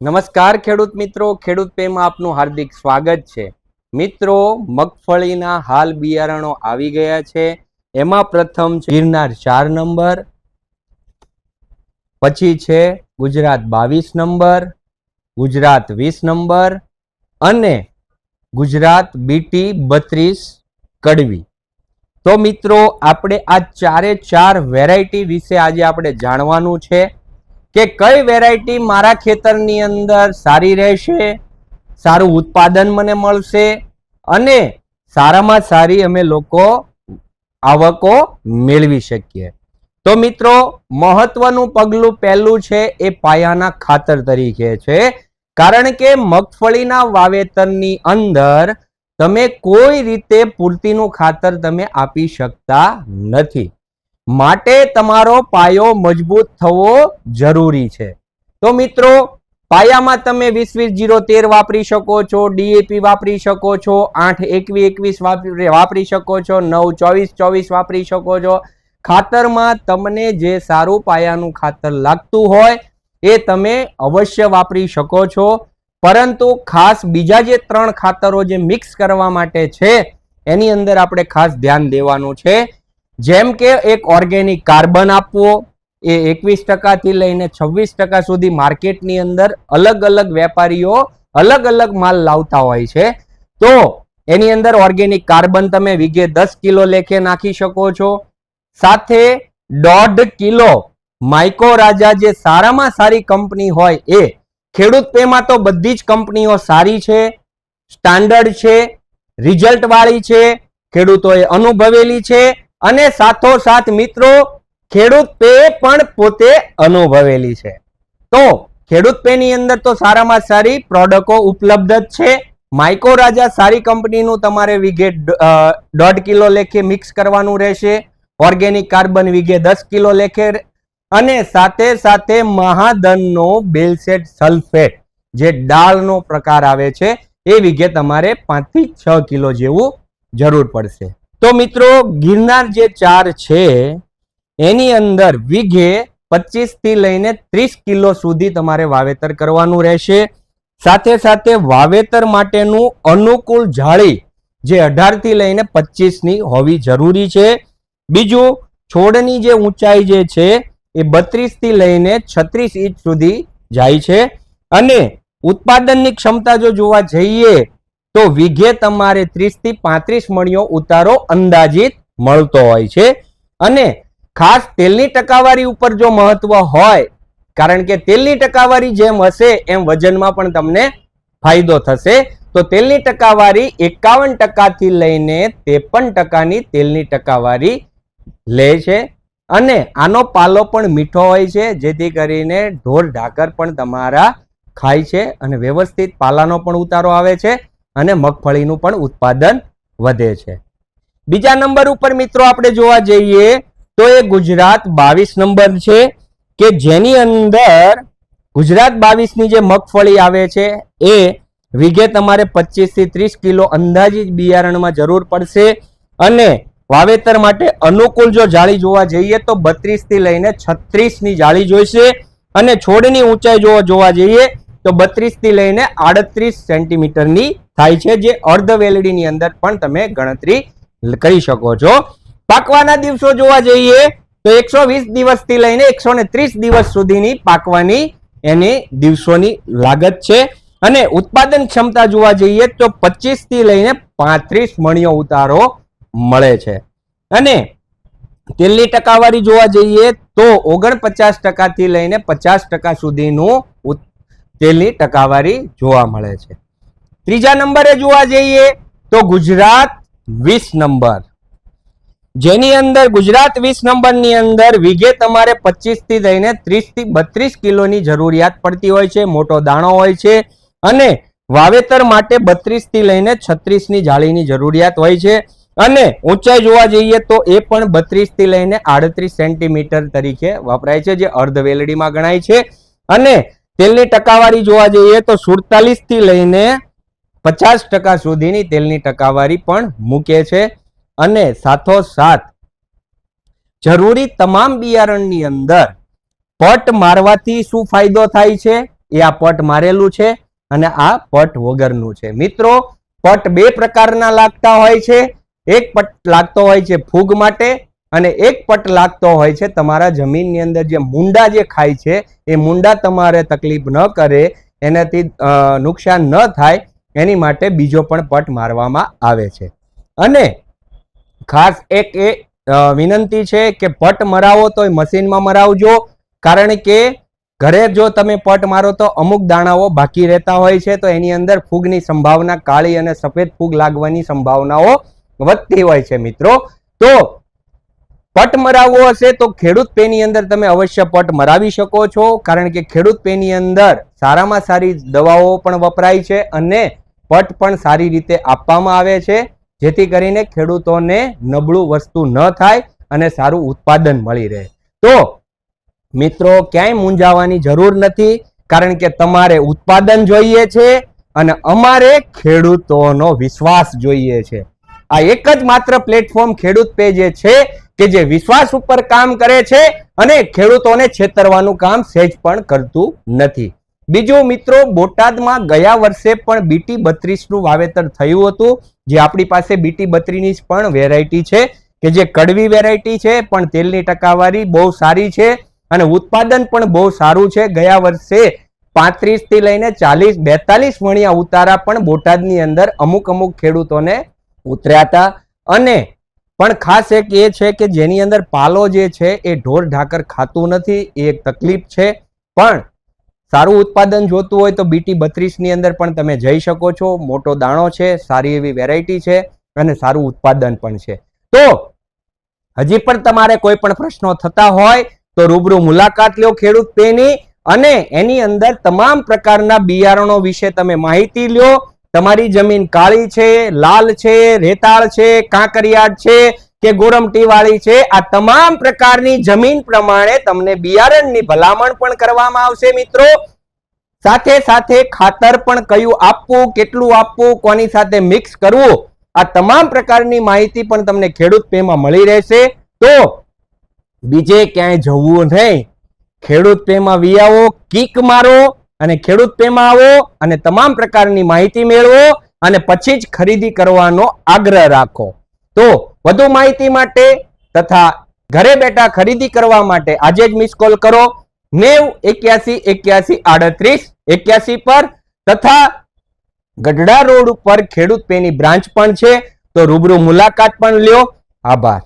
નમસ્કાર ખેડૂત મિત્રો, ખેડૂત પેમાં આપનું હાર્દિક સ્વાગત છે. મિત્રો, મગફળીના હાલ બિયારણો આવી ગયા છે. એમાં પ્રથમ છે ગિરનાર 4 નંબર, પછી છે ગુજરાત 22 નંબર, ગુજરાત 20 નંબર અને ગુજરાત બીટી 32 કડવી. તો મિત્રો, આપણે આ ચારે ચાર વેરાયટી વિશે આજે આપણે જાણવાનું છે કે કઈ વેરાયટી મારા ખેતરની અંદર સારી રહેશે, સારું ઉત્પાદન મને મળશે અને સારામાં સારી અમે લોકો આવકો મેળવી શકીએ. તો મિત્રો, મહત્વનું પગલું પહેલું છે એ પાયાના ખાતર તરીકે છે. કારણ કે મગફળીના વાવેતરની અંદર તમે કોઈ રીતે પૂરતીનું ખાતર તમે આપી શકતા નથી. માટે તમારો પાયો મજબૂત થવો જરૂરી છે. તો મિત્રો, પાયામાં તમે 20-20-0-13 વાપરી શકો છો, ડીએપી વાપરી શકો છો, 8-21-21 વાપરી શકો છો, 9-24-24 વાપરી શકો છો. ખાતરમાં તમને જે સારું પાયાનું ખાતર લાગતું હોય એ તમે અવશ્ય વાપરી શકો છો. પરંતુ ખાસ બીજા જે 3 ખાતરો જે મિક્સ કરવા માટે છે એની અંદર આપણે ખાસ ધ્યાન દેવાનું છે. જેમ કે એક ઓર્ગેનિક કાર્બન આપવો, એ 21% થી લઈને 26% સુધી માર્કેટની અંદર અલગ અલગ વેપારીઓ અલગ અલગ માલ લાવતા હોય છે. તો એની અંદર ઓર્ગેનિક કાર્બન તમે વીઘે 10 કિલો લેખે નાખી શકો છો. સાથે 1.5 કિલો માઇકો રાજા, જે સારામાં સારી કંપની હોય એ. ખેડૂત પેમાં તો બધી જ કંપનીઓ સારી છે, સ્ટાન્ડર્ડ છે, રિઝલ્ટ વાળી છે, ખેડૂતોએ અનુભવેલી છે અને સાથોસાથ મિત્રો ખેડૂત પે પણ પોતે અનુભવેલી છે. તો ખેડૂત પેની અંદર તો સારામાં સારી પ્રોડક્ટો ઉપલબ્ધ જ છે. માઇકો રાજા સારી કંપનીનું તમારે વીઘે 1.5 કિલો લેખે મિક્સ કરવાનું રહેશે. ઓર્ગેનિક કાર્બન વીઘે 10 કિલો લેખે અને સાથે સાથે મહાધનનો બેલસેટ સલ્ફેટ, જે ડાળનો પ્રકાર આવે છે, એ વીઘે તમારે 5 થી 6 કિલો જેવું જરૂર પડશે. તો મિત્રો, ગિરનાર જે 4 છે એની અંદર વીઘે 25 થી લઈને 30 કિલો સુધી તમારે વાવેતર કરવાનું રહેશે. સાથે સાથે વાવેતર માટેનું અનુકૂળ જાળી જે 18 થી લઈને 25 ની હોવી જરૂરી છે. બીજું, છોડની જે ઊંચાઈ જે છે એ 32 થી લઈને 36 ઇંચ સુધી જાય છે. અને ઉત્પાદનની ક્ષમતા જો જોવા જઈએ તો વીઘે તમારે 30 થી 35 મણિયો ઉતારો અંદાજિત મળતો હોય છે. અને ખાસ તેલની ટકાવારી ઉપર જો મહત્વ હોય, કારણ કે તેલની ટકાવારી જેમ હશે એમ વજનમાં પણ તમને ફાયદો થશે. તો તેલની ટકાવારી 51% થી લઈને 53% તેલની ટકાવારી લે છે. અને આનો પાલો પણ મીઠો હોય છે, જેથી કરીને ઢોર ઢાકર પણ તમારા ખાય છે અને વ્યવસ્થિત પાલાનો પણ ઉતારો આવે છે અને મગફળીનું પણ ઉત્પાદન વધે છે. બીજા નંબર ઉપર મિત્રો આપણે જોવા જઈએ તો એ ગુજરાત 22 નંબર છે કે જેની અંદર ગુજરાત 22 ની જે મગફળી આવે છે એ વીઘે તમારે 25 થી 30 કિલો અંદાજિત બિયારણમાં જરૂર પડશે. અને વાવેતર માટે અનુકૂળ જો જાળી જોવા જઈએ તો 32 થી લઈને 36 ની જાળી જોઈશે. અને છોડની ઊંચાઈ જોવા જઈએ તો 32 થી લઈને 38 સેન્ટીમીટરની થાય છે, જે અર્ધ વેલડીની અંદર પણ તમે ગણતરી કરી શકો છો. પાકવાના દિવસો જોવા જઈએ તો 120 દિવસથી લઈને 130 દિવસ સુધીની પાકવાની એની દિવસોની લાગત છે. અને ઉત્પાદન ક્ષમતા જોવા જઈએ તો 25 થી લઈને 35 મણિયો ઉતારો મળે છે. અને તેલની ટકાવારી જોવા જઈએ તો 49% થી લઈને 50% સુધીનું તેલની ટકાવારી જોવા મળે છે. ત્રીજા નંબરે જોવા જઈએ તો ગુજરાત 20 નંબર, જેની અંદર ગુજરાત 20 નંબરની અંદર વીઘે તમારે 25 થી લઈને 30 થી 32 કિલોની જરૂરિયાત પડતી હોય છે. મોટો દાણો હોય છે અને વાવેતર માટે 32 થી લઈને 36 ની જાળીની જરૂરિયાત હોય છે. અને ઊંચાઈ જોવા જઈએ તો એ પણ 32 થી લઈને 38 સેન્ટીમીટર તરીકે વપરાય છે, જે અર્ધ વેલડીમાં ગણાય છે. અને તેલની ટકાવારી જોવા જઈએ તો 47 થી લઈને 50% સુધીની તેલની ટકાવારી પણ મૂકે છે. અને સાથોસાથ જરૂરી તમામ બિયારણની અંદર પટ મારવાથી શું ફાયદો થાય છે એ આ પટ મારેલું છે અને આ પટ વગરનું છે. મિત્રો પટ બે પ્રકારના લાગતા હોય છે. એક પટ લાગતો હોય છે ફૂગ માટે અને એક પટ લાગતો હોય છે તમારા જમીનની અંદર જે મુંડા જે ખાય છે એ મુંડા તમારે તકલીફ ન કરે, એનાથી નુકસાન ન થાય એની માટે બીજો પણ પટ મારવામાં આવે છે. અને ખાસ એક એ વિનંતી છે કે પટ મરાવો તો મશીનમાં મરાવજો, કારણ કે ઘરે જો તમે પટ મારો તો અમુક દાણાઓ બાકી રહેતા હોય છે, તો એની અંદર ફૂગની સંભાવના, કાળી અને સફેદ ફૂગ લાગવાની સંભાવનાઓ વધતી હોય છે. મિત્રો તો પટ મરાવવો હશે તો ખેડૂત પેની અંદર તમે અવશ્ય પટ મરાવી શકો છો, કારણ કે ખેડૂત પેની અંદર સારામાં સારી દવાઓ પણ વપરાય છે અને પટ પણ સારી રીતે આપવામાં આવે છે, જેથી કરીને ખેડૂતોને નબળું વસ્તુ ન થાય અને સારું ઉત્પાદન મળી રહે. તો મિત્રો ક્યાંય મૂંઝાવાની જરૂર નથી, કારણ કે તમારે ઉત્પાદન જોઈએ છે અને અમારે ખેડૂતોનો વિશ્વાસ જોઈએ છે. આ એક જ માત્ર પ્લેટફોર્મ ખેડૂત પે જે છે કે જે વિશ્વાસ ઉપર કામ કરે છે અને ખેડૂતોને છેતરવાનું કામ સહેજ પણ કરતું નથી. બીજું મિત્રો, બોટાદમાં ગયા વર્ષે પણ BT 32 નું વાવેતર થયું હતું, જે આપણી પાસે BT 32 ની પણ વેરાયટી છે કે જે કડવી વેરાયટી છે, પણ તેલની ટકાવારી બહુ સારી છે અને ઉત્પાદન પણ બહુ સારું છે. ગયા વર્ષે 35 થી લઈને 40-42 મણિયા ઉતારા પણ બોટાદની અંદર અમુક ખેડૂતોને ઉતર્યા હતા. અને પણ ખાસ એક એ છે કે જેની અંદર પાલો જે છે એ ઢોર ઢાકર ખાતું નથી, એ એક તકલીફ છે. પણ સારું ઉત્પાદન જોતું હોય તો BT 32 ની અંદર પણ તમે જઈ શકો છો. મોટો દાણો છે, સારી એવી વેરાયટી છે અને સારું ઉત્પાદન પણ છે. તો હજી પણ તમારે કોઈ પણ પ્રશ્નો થતા હોય તો રૂબરૂ મુલાકાત લો ખેડૂત પેની, અને એની અંદર તમામ પ્રકારના બિયારણો વિશે તમે માહિતી લ્યો. તમારી જમીન કાળી છે, લાલ છે, રેતાળ છે, કાંકરિયાળ છે કે ગોરમટી વાળી છે, આ તમામ પ્રકારની જમીન પ્રમાણે તમને બિયારણની ભલામણ પણ કરવામાં આવશે. મિત્રો સાથે સાથે ખાતર પણ કયું આપવું, કેટલું આપવું, કોની સાથે મિક્સ કરવું, આ તમામ પ્રકારની માહિતી પણ તમને ખેડૂત પેમાં મળી રહેશે. તો બીજે ક્યાંય જવું નહીં, ખેડૂત પેમાં વિયાવો, કિક મારો અને ખેડૂત પેમાં આવો અને તમામ પ્રકારની માહિતી મેળવો અને પછી જ ખરીદી કરવાનો આગ્રહ રાખો. તો વધુ માહિતી માટે તથા ઘરે બેઠા ખરીદી કરવા માટે આજે જ મિસ કોલ કરો 9081813881 પર, તથા ગઢડા રોડ ઉપર ખેડૂત પેની બ્રાન્ચ પણ છે, તો રૂબરૂ મુલાકાત પણ લ્યો. આભાર.